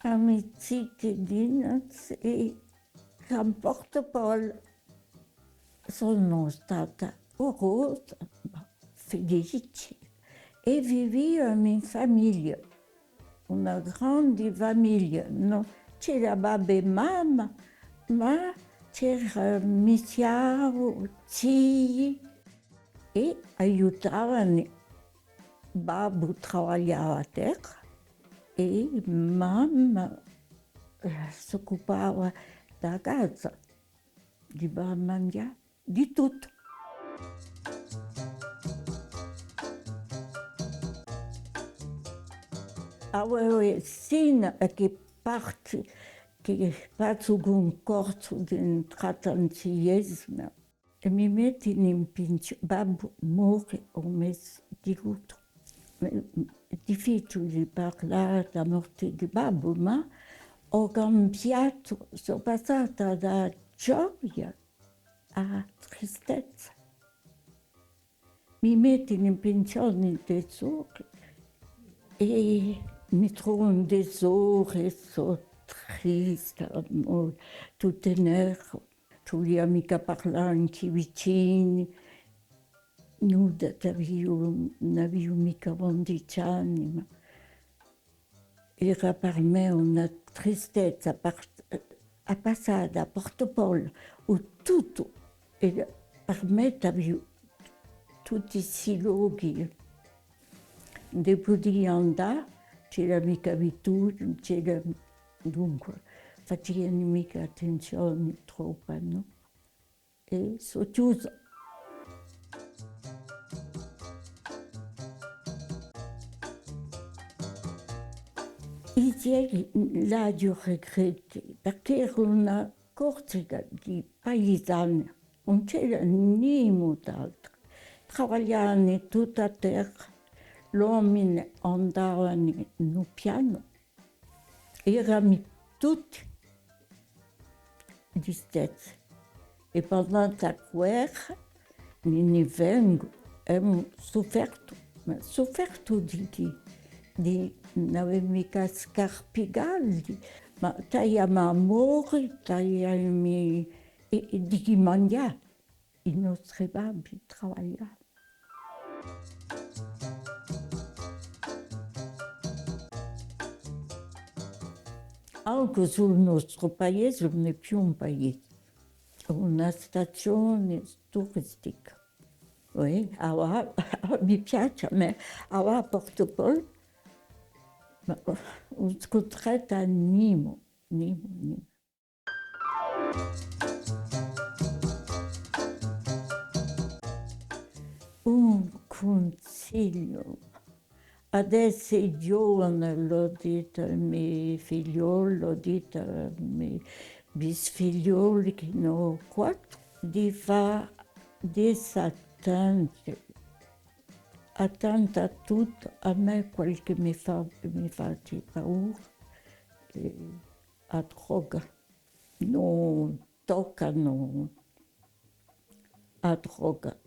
amici che Dinaz e San Portopol. Sono stata curiosa, felice e vivevo in famiglia, una grande famiglia. No? C'era babbo e mamma, ma c'era mio zio, zii e aiutavano. Babbo lavorava a terra e mamma si occupava della casa, di mangiare, di tutto. Aber sin che faccio un corso di trattanziesimo e mi metti in pensione, babbo muore un mese di lutto. È difficile parlare della morte di babbo, ma ho cambiato, sono passata da gioia a tristezza. Mi mettono in pensione dei sogni e mi trovo un desore, sono triste, tutto nero. Tu mica parlare anche vicini. Noi non avevo mica 11 anni, ma era per me una tristezza a passare da Portopolo, o tutto, e per me avevo tutti questi luoghi. Non potevo andare, c'era mica abitudine, c'era dunque, facevano mica attenzione troppo, no? E sono chiusa. Ieri là io regretto, perché era una corsica di paesani, non c'era nient'altro. Lavoravano tutta a terra, gli uomini andavano no piano, eravamo tutti gli stessi. E durante la guerra, in inverno, abbiamo sofferto, ma sofferto non avevo mica scarpe calde, ma tagliamo amore, tagliamo di mangiare. I nostri babbi lavoravano. Anche sul nostro paese non è più un paese, è una stazione turistica. Oui, mi piace a me, a Portopolo, ma ho scontrato Nimo. Un consiglio. Adesso è giovane, l'ho detto ai miei figlioli, l'ho detto ai miei bisfiglioli, che ne ho 4, di fare attenti a tutto. A me quel che mi fa paura è la droga. Non toccano la droga.